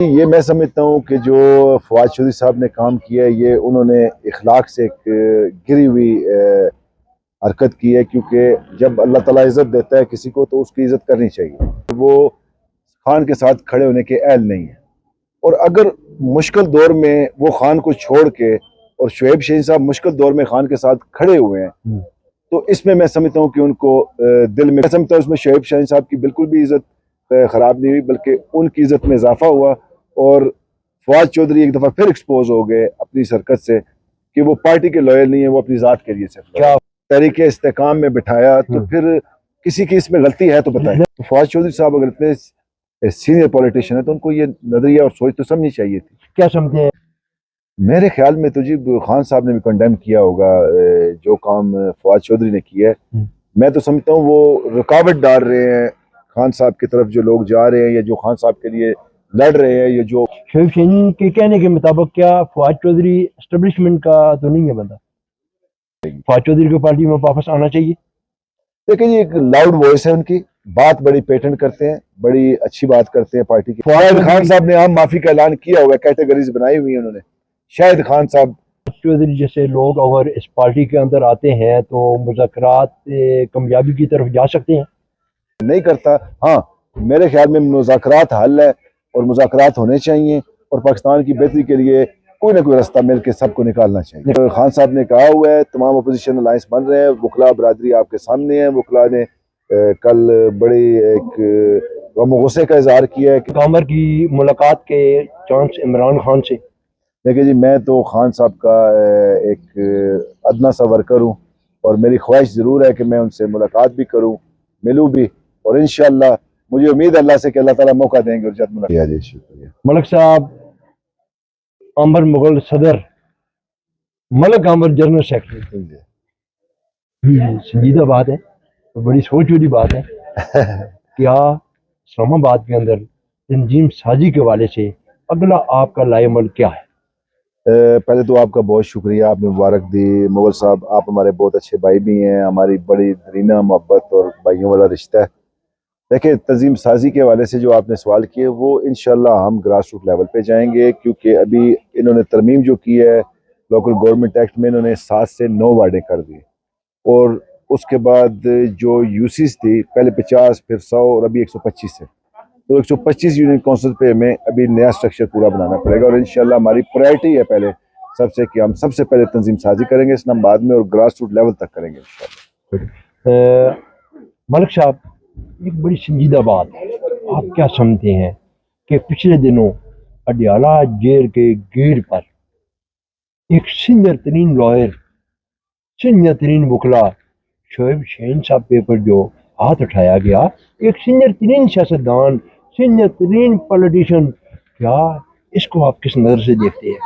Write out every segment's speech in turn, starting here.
یہ میں سمجھتا ہوں کہ جو فواد چودھری صاحب نے کام کیا ہے یہ انہوں نے اخلاق سے ایک گری ہوئی حرکت کی ہے، کیونکہ جب اللہ تعالیٰ عزت دیتا ہے کسی کو تو اس کی عزت کرنی چاہیے۔ وہ خان کے ساتھ کھڑے ہونے کے اہل نہیں ہیں، اور اگر مشکل دور میں وہ خان کو چھوڑ کے اور شعیب شاہین صاحب مشکل دور میں خان کے ساتھ کھڑے ہوئے ہیں تو اس میں سمجھتا ہوں کہ ان کو دل میں سمجھتا ہوں اس میں شعیب شاہین صاحب کی بالکل بھی عزت خراب نہیں ہوئی، بلکہ ان کی عزت میں اضافہ ہوا، اور فواد چودھری ایک دفعہ پھر ایکسپوز ہو گئے اپنی حرکت سے کہ وہ پارٹی کے لوئل نہیں ہے، وہ اپنی ذات کے لیے صرف کیا تحریک استحکام میں بٹھایا تو پھر کسی کی اس میں غلطی ہے تو بتائیں۔ فواد چودھری صاحب اگر اتنے سینئر پولیٹیشین ہے تو ان کو یہ نظریہ اور سوچ تو سمجھنی چاہیے تھی۔ کیا سمجھتے ہیں؟ میرے خیال میں تو جی خان صاحب نے بھی کنڈیم کیا ہوگا جو کام فواد چودھری نے کیا ہے۔ میں تو سمجھتا ہوں وہ رکاوٹ ڈال رہے ہیں خان صاحب کی طرف، جو لوگ جا رہے ہیں یا جو خان صاحب کے لیے لڑ رہے ہیں، یا جو شعیب شاہین کے کہنے کے مطابق کیا فواد چودھری اسٹیبلشمنٹ کا تو نہیں ہے بندہ؟ فواد چودھری کو پارٹی میں واپس آنا چاہیے۔ دیکھیں جی ایک لاؤڈ وائس ہے ان کی، بات بڑی پیٹنٹ کرتے ہیں، بڑی اچھی بات کرتے ہیں پارٹی کی۔ شاہد خان صاحب نے عام معافی کا اعلان کیا ہوا ہے، کیٹیگریز بنائی ہوئی ہیں انہوں نے۔ شاہد خان صاحب چودھری جیسے لوگ اگر اس پارٹی کے اندر آتے ہیں تو مذاکرات کامیابی کی طرف جا سکتے ہیں؟ نہیں کرتا، ہاں میرے خیال میں مذاکرات حل ہے اور مذاکرات ہونے چاہیے، اور پاکستان کی بہتری کے لیے کوئی نہ کوئی راستہ مل کے سب کو نکالنا چاہیے۔ خان صاحب نے کہا ہوا ہے تمام اپوزیشن الائنس بن رہے ہیں، وکلا برادری آپ کے سامنے ہے، وکلا نے کل بڑی ایک غم و غصے کا اظہار کیا ہے کہ کامر کی ملاقات کے چانس عمران خان سے۔ دیکھیں جی میں تو خان صاحب کا ایک ادنا سا ورکر ہوں، اور میری خواہش ضرور ہے کہ میں ان سے ملاقات بھی کروں، ملوں بھی، اور انشاءاللہ مجھے امید اللہ سے کہ اللہ تعالیٰ موقع دیں گے اور جب ملاقات۔ جی شکریہ۔ ملک صاحب عامر مغل صدر، ملک عامر جنرل سیکرٹری، سنجیدہ بات ہے، بڑی سوچ والی بات ہے۔ کیا اسلام آباد کے اندر تنظیم سازی کے حوالے سے اگلا آپ کا لائے عمل کیا ہے؟ پہلے تو آپ کا بہت شکریہ، آپ نے مبارک دی مغل صاحب، آپ ہمارے بہت اچھے بھائی بھی ہیں، ہماری بڑی درینہ محبت اور بھائیوں والا رشتہ ہے۔ دیکھیں تنظیم سازی کے حوالے سے جو آپ نے سوال کیے وہ انشاءاللہ ہم گراس روٹ لیول پہ جائیں گے، کیونکہ ابھی انہوں نے ترمیم جو کی ہے لوکل گورنمنٹ ایکٹ میں، انہوں نے 7 سے 9 وارڈیں کر دی، اور اس کے بعد جو یوسیز تھی پہلے 50 پھر 100 اور ابھی 125 ہے، تو 125 یونین کونسل پہ ہمیں ابھی نیا سٹرکچر پورا بنانا پڑے گا، اور انشاءاللہ ہماری پرائرٹی ہے پہلے سب سے کہ ہم سب سے پہلے تنظیم سازی کریں گے اسلام آباد میں، اور گراس روٹ لیول تک کریں گے انشاءاللہ۔ ملک صاحب ایک بڑی سنجیدہ بات ہے، آپ کیا سمجھتے ہیں کہ پچھلے دنوں اڈیالہ جیل کے گیٹ پر ایک سینئر ترین لائر، سینئر ترین وکلا شعیب شاہین صاحب پہ پر جو ہاتھ اٹھایا گیا، ایک سینئر ترین سیاستدان، سینئر ترین پولیٹیشین، کیا اس کو آپ کس نظر سے دیکھتے ہیں؟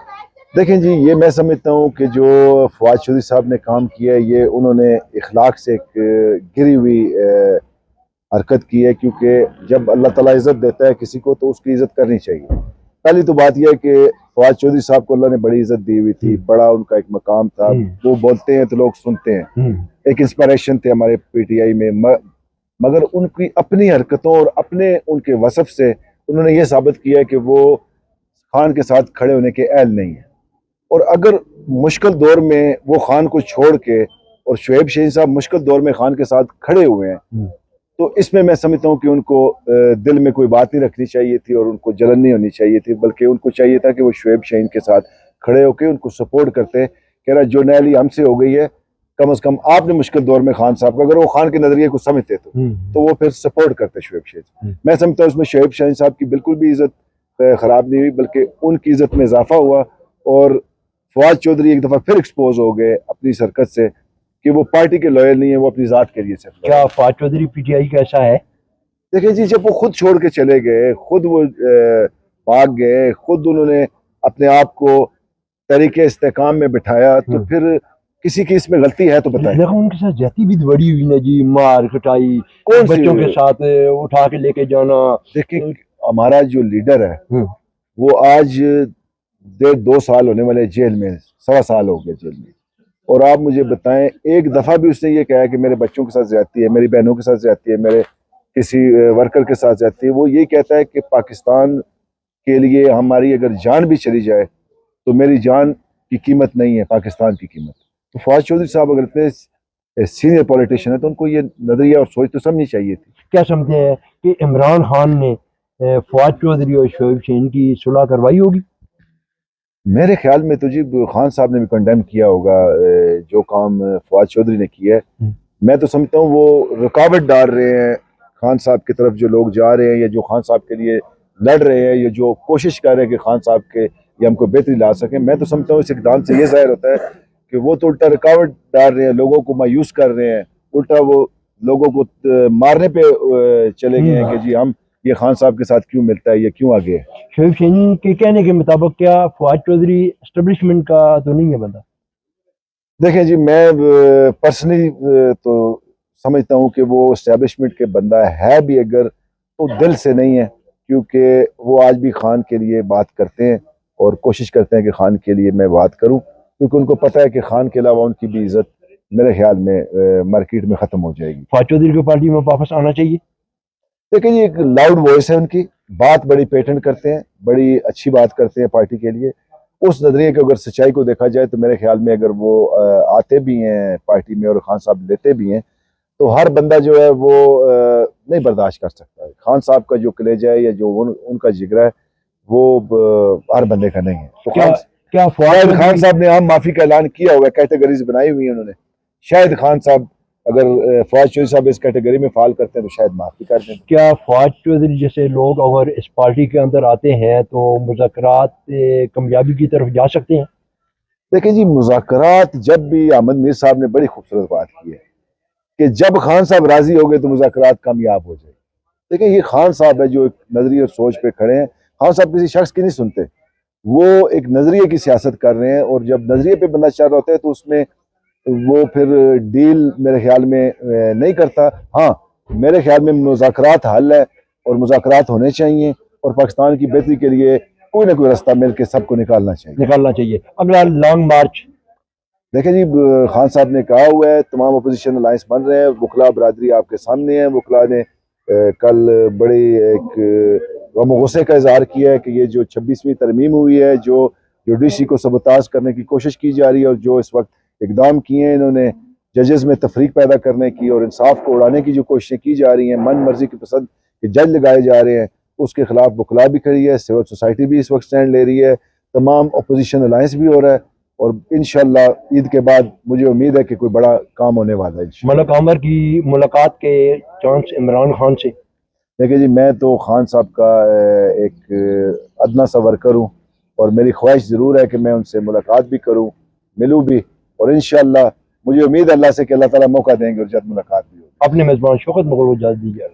دیکھیں جی یہ میں سمجھتا ہوں کہ جو فواد چودھری صاحب نے کام کیا ہے یہ انہوں نے اخلاق سے ایک گری ہوئی حرکت کی ہے، کیونکہ جب اللہ تعالیٰ عزت دیتا ہے کسی کو تو اس کی عزت کرنی چاہیے۔ پہلی تو بات یہ ہے کہ فواد چودھری صاحب کو اللہ نے بڑی عزت دی ہوئی تھی، بڑا ان کا ایک مقام تھا، وہ بولتے ہیں تو لوگ سنتے ہیں، ایک انسپائریشن تھے ہمارے پی ٹی آئی میں، مگر ان کی اپنی حرکتوں اور اپنے ان کے وصف سے انہوں نے یہ ثابت کیا ہے کہ وہ خان کے ساتھ کھڑے ہونے کے اہل نہیں ہیں، اور اگر مشکل دور میں وہ خان کو چھوڑ کے اور شعیب شاہین صاحب مشکل دور میں خان کے ساتھ کھڑے ہوئے ہیں تو اس میں سمجھتا ہوں کہ ان کو دل میں کوئی بات نہیں رکھنی چاہیے تھی اور ان کو جلن نہیں ہونی چاہیے تھی، بلکہ ان کو چاہیے تھا کہ وہ شعیب شاہین کے ساتھ کھڑے ہو کے ان کو سپورٹ کرتے، کہہ رہا جو نیلی ہم سے ہو گئی ہے کم از کم آپ نے مشکل دور میں خان صاحب کا، اگر وہ خان کے نظریے کو سمجھتے تو وہ پھر سپورٹ کرتے شعیب شاہین۔ میں سمجھتا ہوں اس میں شعیب شاہین صاحب کی بالکل بھی عزت خراب نہیں ہوئی، بلکہ ان کی عزت میں اضافہ ہوا، اور فواد چودھری ایک دفعہ پھر ایکسپوز ہو گئے اپنی حرکت سے کہ وہ پارٹی کے لوئل نہیں ہے، وہ اپنی ذات کے لیے صرف۔ کیا Fawad Chaudhry P T I کا ایسا ہے؟ دیکھیں جی جب وہ خود چھوڑ کے چلے گئے، خود وہ بھاگ گئے، خود انہوں نے اپنے آپ کو تحریک استحکام میں بٹھایا، تو پھر کسی کی اس میں غلطی ہے تو بتائیں۔ لیکن ان کے ساتھ جاتی بھی بڑی ہوئی نا جی، مار کٹائی، کون سی بچوں کے ساتھ اٹھا کے لے کے جانا۔ دیکھیں ہمارا جو لیڈر ہے وہ آج 1.5-2 سال ہونے والے جیل میں، 1.25 سال ہو گئے جیل میں، اور آپ مجھے بتائیں ایک دفعہ بھی اس نے یہ کہا کہ میرے بچوں کے ساتھ زیادتی ہے، میری بہنوں کے ساتھ زیادتی ہے، میرے کسی ورکر کے ساتھ زیادتی ہے؟ وہ یہ کہتا ہے کہ پاکستان کے لیے ہماری اگر جان بھی چلی جائے تو میری جان کی قیمت نہیں ہے پاکستان کی قیمت. تو فواد چودھری صاحب اگر اتنے سینئر پولیٹیشین ہیں تو ان کو یہ نظریہ اور سوچ تو سمجھنی چاہیے تھی. کیا سمجھتے ہیں کہ عمران خان نے فواد چودھری اور شعیب شہین کی صلح کروائی ہوگی؟ میرے خیال میں تو جی خان صاحب نے بھی کنڈیم کیا ہوگا جو کام فواد چودھری نے کیا ہے. میں تو سمجھتا ہوں وہ رکاوٹ ڈال رہے ہیں خان صاحب کی طرف جو لوگ جا رہے ہیں یا جو خان صاحب کے لیے لڑ رہے ہیں یا جو کوشش کر رہے ہیں کہ خان صاحب کے یا ہم کو بہتری لا سکیں. میں تو سمجھتا ہوں اس اقدام سے یہ ظاہر ہوتا ہے کہ وہ تو الٹا رکاوٹ ڈال رہے ہیں, لوگوں کو مایوس کر رہے ہیں, الٹا وہ لوگوں کو مارنے پہ چلے گئے ہیں کہ جی ہم یہ خان صاحب کے ساتھ کیوں ملتا ہے, یہ کیوں آگے ہے. شعیب شہین کے کہنے کے مطابق کیا فواد چودھری اسٹیبلشمنٹ کا تو نہیں ہے بندہ؟ دیکھیں جی میں پرسنلی تو سمجھتا ہوں کہ وہ اسٹیبلشمنٹ کے بندہ ہے بھی اگر تو دل سے نہیں ہے, کیونکہ وہ آج بھی خان کے لیے بات کرتے ہیں اور کوشش کرتے ہیں کہ خان کے لیے میں بات کروں, کیونکہ ان کو پتہ ہے کہ خان کے علاوہ ان کی بھی عزت میرے خیال میں مارکیٹ میں ختم ہو جائے گی. فواد چودھری کو پارٹی میں واپس آنا چاہیے. دیکھیں جی ایک لاؤڈ وائس ہے ان کی, بات بڑی پیٹنٹ کرتے ہیں, بڑی اچھی بات کرتے ہیں پارٹی کے لیے. اس نظریے کے اگر سچائی کو دیکھا جائے تو میرے خیال میں اگر وہ آتے بھی ہیں پارٹی میں اور خان صاحب لیتے بھی ہیں تو ہر بندہ جو ہے وہ نہیں برداشت کر سکتا ہے. خان صاحب کا جو کلیجہ ہے یا جو ان کا جگرہ ہے وہ ہر بندے کا نہیں ہے. تو کیا شاید خان صاحب نے عام معافی کا اعلان کیا ہوا ہے, کیٹیگریز بنائی ہوئی ہیں انہوں نے, شاید خان صاحب اگر فواد چودھری صاحب اس کیٹیگری میں فعال کرتے ہیں تو شاید معافی کر دیں. کیا فواد چودھری جیسے لوگ اگر اس پارٹی کے اندر آتے ہیں تو مذاکرات کامیابی کی طرف جا سکتے ہیں؟ دیکھیں جی مذاکرات جب بھی احمد میر صاحب نے بڑی خوبصورت بات کی ہے کہ جب خان صاحب راضی ہو گئے تو مذاکرات کامیاب ہو جائے. دیکھیں یہ خان صاحب ہے جو ایک نظریے اور سوچ پہ کھڑے ہیں. خان صاحب کسی شخص کی نہیں سنتے, وہ ایک نظریے کی سیاست کر رہے ہیں, اور جب نظریے پہ بندہ چل رہا ہوتا ہے تو اس میں وہ پھر ڈیل میرے خیال میں نہیں کرتا. ہاں میرے خیال میں مذاکرات حل ہے اور مذاکرات ہونے چاہیے, اور پاکستان کی بہتری کے لیے کوئی نہ کوئی راستہ مل کے سب کو نکالنا چاہیے. اگلا لانگ مارچ. دیکھیں جی خان صاحب نے کہا ہوا ہے تمام اپوزیشن الائنس بن رہے ہیں, وکلا برادری آپ کے سامنے ہے. وکلا نے کل بڑی ایک غم و غصے کا اظہار کیا ہے کہ یہ جو 26ویں ترمیم ہوئی ہے, جو جوڈیشری کو سبوتاژ کرنے کی کوشش کی جا رہی ہے, اور جو اس وقت اقدام کیے ہیں انہوں نے ججز میں تفریق پیدا کرنے کی اور انصاف کو اڑانے کی جو کوششیں کی جا رہی ہیں, من مرضی کی پسند کے جج لگائے جا رہے ہیں, اس کے خلاف وکلا بھی کھڑی ہے, سول سوسائٹی بھی اس وقت سٹینڈ لے رہی ہے, تمام اپوزیشن الائنس بھی ہو رہا ہے, اور انشاءاللہ عید کے بعد مجھے امید ہے کہ کوئی بڑا کام ہونے والا ہے. ملک عامر کی ملاقات کے چانس عمران خان سے؟ دیکھیں جی میں تو خان صاحب کا ایک ادنا سا ورکر ہوں, اور میری خواہش ضرور ہے کہ میں ان سے ملاقات بھی کروں, ملوں بھی, اور انشاءاللہ مجھے امید اللہ سے کہ اللہ تعالیٰ موقع دیں گے اور جلد ملاقات بھی ہوگی. اپنے میزبان شوکت مغل کو اجازت دیجیے.